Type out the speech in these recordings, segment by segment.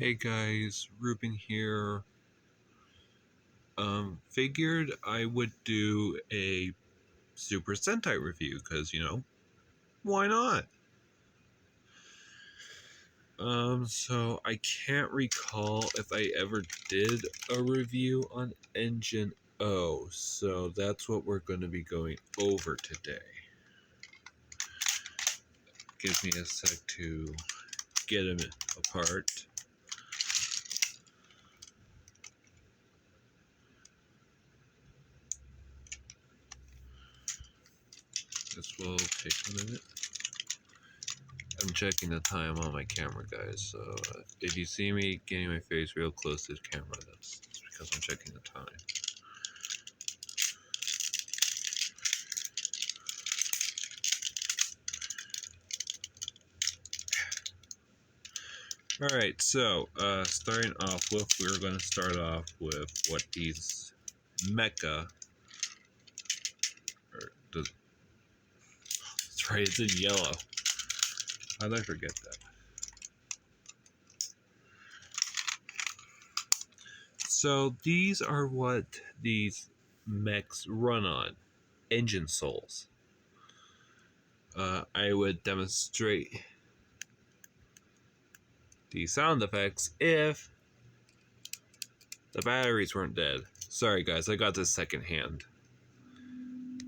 Hey guys, Ruben here. Figured I would do a Super Sentai review because, why not? So I can't recall if I ever did a review on Engine O, so that's what we're going to be going over today. Give me a sec to get them apart. This will take a minute. I'm checking the time on my camera, guys, so if you see me getting my face real close to the camera, that's because I'm checking the time. Alright, so starting off with, we're going to start off with what these mecha, that's right, it's in yellow. How'd I forget that? So these are what these mechs run on, engine souls. I would demonstrate the sound effects if the batteries weren't dead. Sorry guys, I got this secondhand.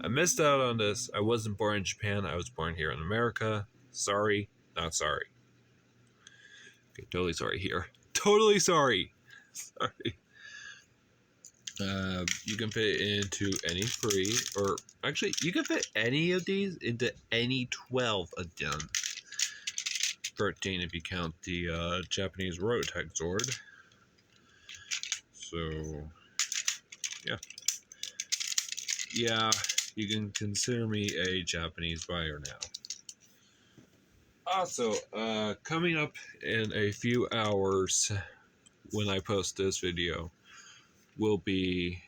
I missed out on this. I wasn't born in Japan, I was born here in America. Sorry, not sorry. Okay, totally sorry here. Totally sorry. Sorry. You can fit it into any free, or actually, you can fit any of these into any 12 of them. 13 if you count the Japanese Rototech Zord. So, yeah. Yeah, you can consider me a Japanese buyer now. Also, coming up in a few hours when I post this video will be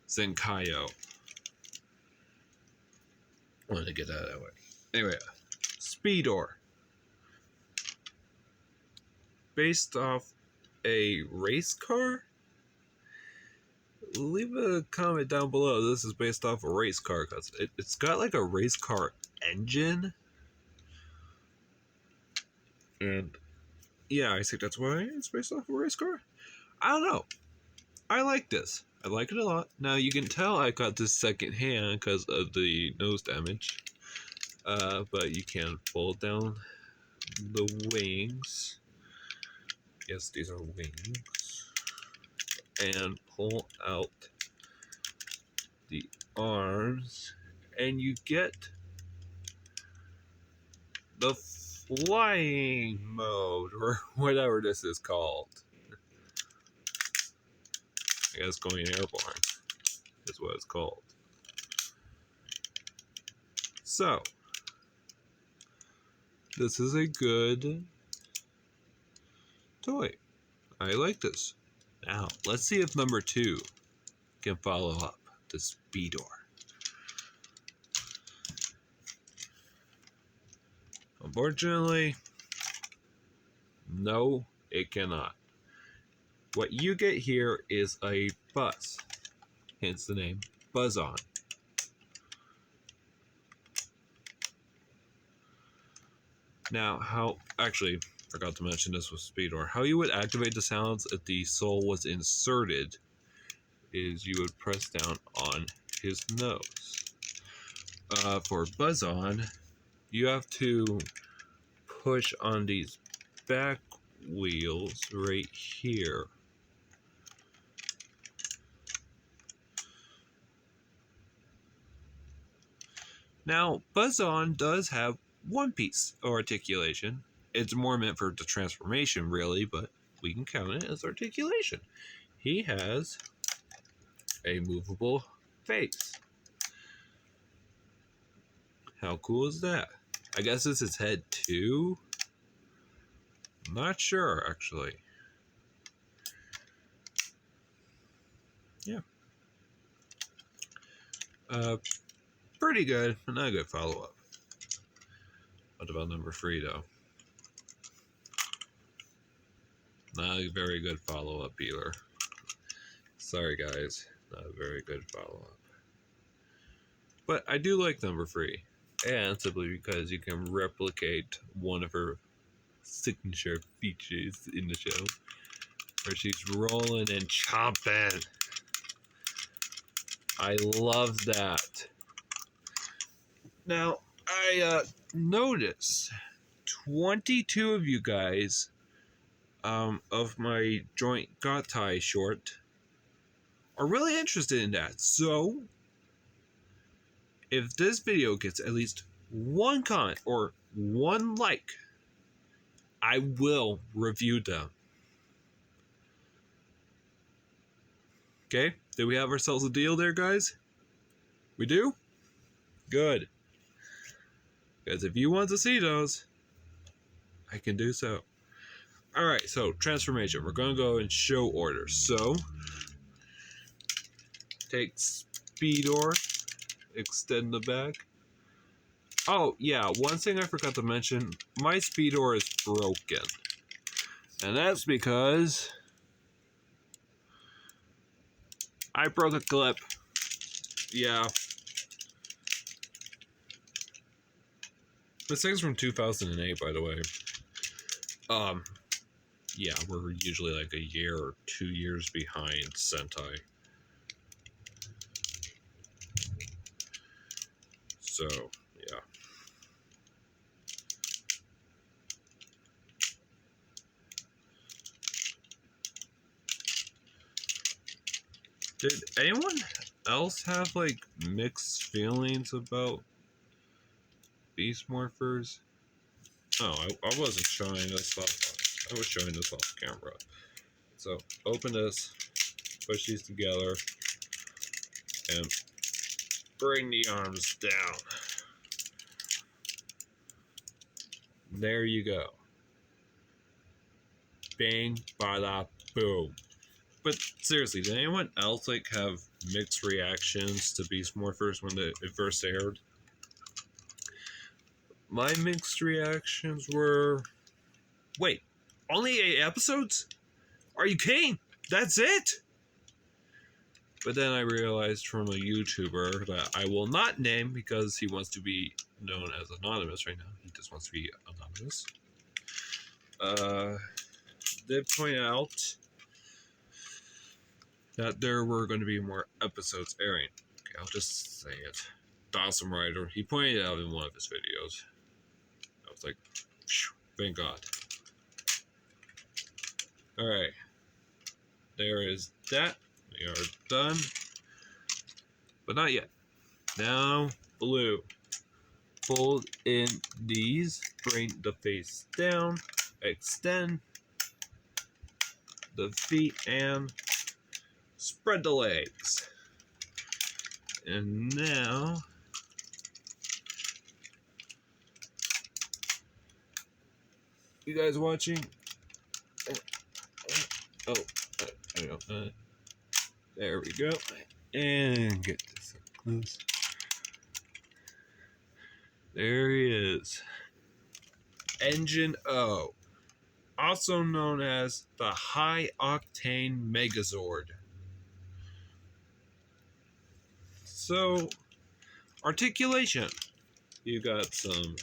Zenkaio. I wanted to get that out of the way. Anyway, Speedor. Based off a race car? Leave a comment down below. This is based off a race car because it's got like a race car engine. And yeah, I think that's why it's based off a race car. I don't know. I like this. I like it a lot. Now you can tell I got this second hand because of the nose damage. But you can fold down the wings. Yes, these are wings. And pull out the arms. And you get the flying mode, or whatever this is called. I guess going airborne is what it's called. So, this is a good toy. I like this. Now, let's see if number 2 can follow up the Speedor. Unfortunately, no, it cannot. What you get here is a buzz, hence the name Buzz-On. Now, actually, forgot to mention this with Speedor. How you would activate the sounds if the soul was inserted is you would press down on his nose. For Buzz-On, you have to push on these back wheels right here. Now, Buzz-On does have one piece of articulation. It's more meant for the transformation, really, but we can count it as articulation. He has a movable face. How cool is that? I guess this is head 2. Not sure, actually. Yeah. Pretty good, but not a good follow-up. What about number 3, though? Not a very good follow-up either. Sorry guys, not a very good follow-up. But I do like number 3. And simply because you can replicate one of her signature features in the show. Where she's rolling and chomping. I love that. Now, I noticed 22 of you guys of my joint Gatai short are really interested in that. So, if this video gets at least one comment or one like, I will review them. Okay? Did we have ourselves a deal there, guys? We do? Good. Because if you want to see those, I can do so. Alright, so transformation. We're going to go in show order. So, take Speedor, extend the back. Oh, yeah, one thing I forgot to mention. My Speedor is broken. And that's because I broke a clip. Yeah. This thing's from 2008, by the way. Yeah, we're usually like a year or 2 years behind Sentai. So, yeah. Did anyone else have like mixed feelings about Beast Morphers? Oh, I wasn't showing this off. I was showing this off camera. So open this, push these together, and bring the arms down. There you go. Bang, bada, boom. But seriously, did anyone else like have mixed reactions to Beast Morphers when it first aired? My mixed reactions were, wait, only 8 episodes? Are you kidding? That's it? But then I realized from a YouTuber that I will not name because he wants to be known as anonymous right now. He just wants to be anonymous. Did point out that there were going to be more episodes airing. Okay, I'll just say it. Dawson Rider, he pointed it out in one of his videos. I was like, thank God. Alright. There is that. We are done. But not yet. Now, blue. Fold in these. Bring the face down. Extend the feet and spread the legs. And now, you guys watching? Oh, there we go. There we go. And get this up close. There he is. Engine O, also known as the High Octane Megazord. So, articulation. You got some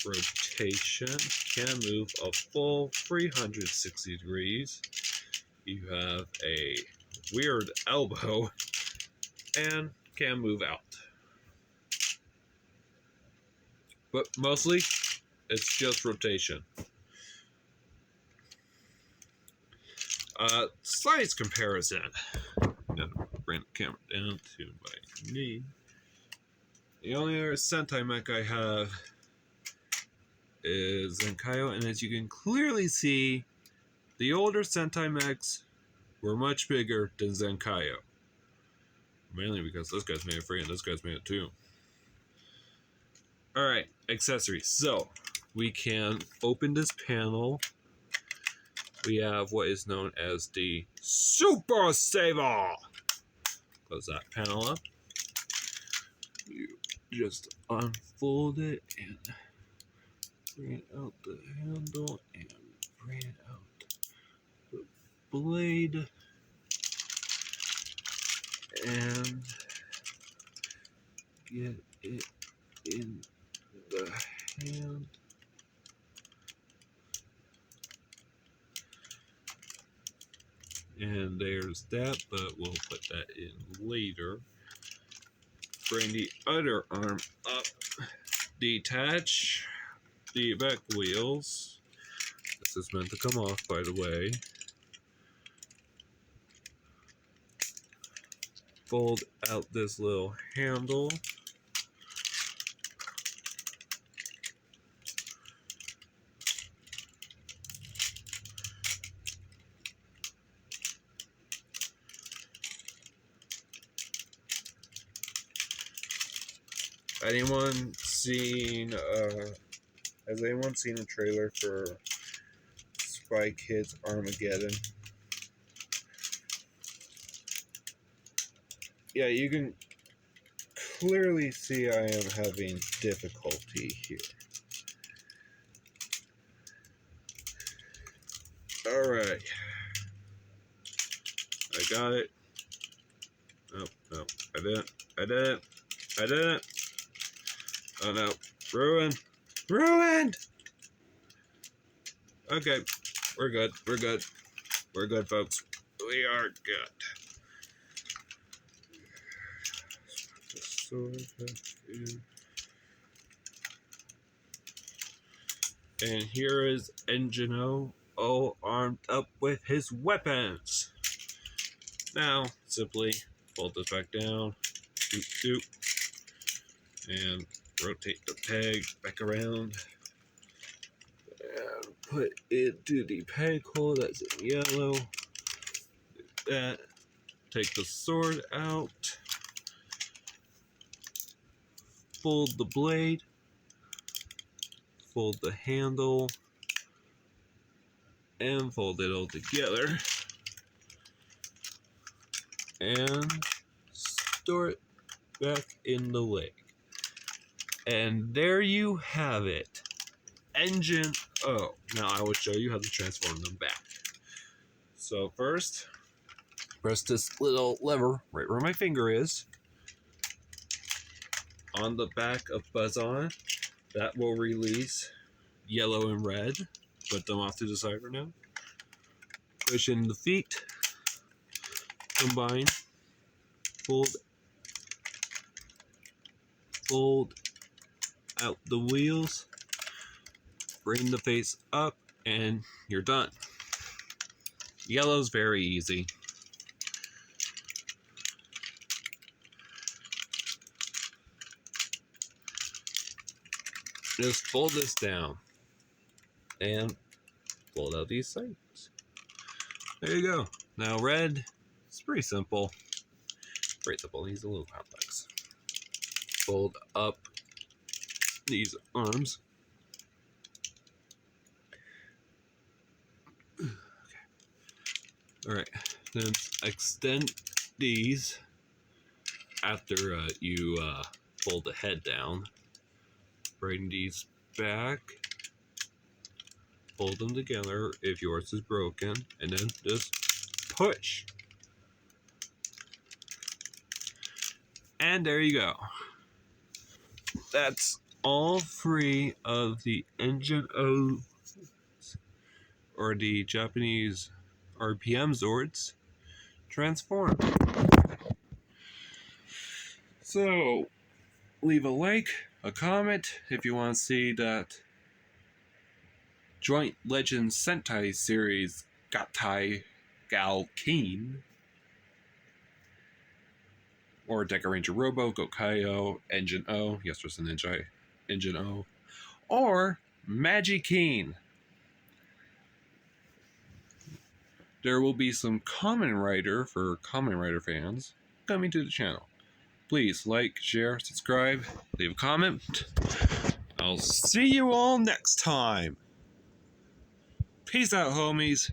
rotation, can move a full 360 degrees. You have a weird elbow and can move out. But mostly, it's just rotation. Size comparison. I'm gonna bring the camera down to my knee. The only other Sentai mech I have is Zenkaio, and as you can clearly see, the older Sentai mechs were much bigger than Zenkaio. Mainly because this guy's made it free and this guy's made it too. Alright, accessories. So, we can open this panel. We have what is known as the Super Saver. Close that panel up. You just unfold it and bring out the handle and bring blade and get it in the hand. And there's that, but we'll put that in later. Bring the other arm up. Detach the back wheels. This is meant to come off, by the way. Fold out this little handle. Has anyone seen a trailer for Spy Kids Armageddon? Yeah, you can clearly see I am having difficulty here. Alright. I got it. Oh, no. I didn't. Oh no. Ruined. Okay. We're good, folks. We are good. And here is Engine O, all armed up with his weapons. Now, simply fold this back down, doop, and rotate the peg back around. And put it to the peg hole that's in yellow. Do that. Take the sword out. Fold the blade. Fold the handle. And fold it all together. And store it back in the leg. And there you have it. Engine O. Now I will show you how to transform them back. So first, press this little lever right where my finger is on the back of Buzz-On. That will release yellow and red. Put them off to the side for now. Push in the feet. Combine. Fold out the wheels. Bring the face up and you're done. Yellow's very easy. Just fold this down and fold out these sides. There you go. Now red, it's pretty simple. He's a little complex. Fold up these arms. Okay. Alright, then extend these after you fold the head down. Bring these back. Fold them together if yours is broken, and then just push. And there you go. That's all three of the Engine O, or the Japanese RPM Zords, transformed. So, leave a like, a comment if you want to see that Joint Legends Sentai series Gatai Galkeen, or Deca Ranger Robo, Gokaio, Engine O, yes, there's an Engine O, or Magikeen. There will be some Kamen Rider for Kamen Rider fans coming to the channel. Please like, share, subscribe, leave a comment. I'll see you all next time. Peace out, homies.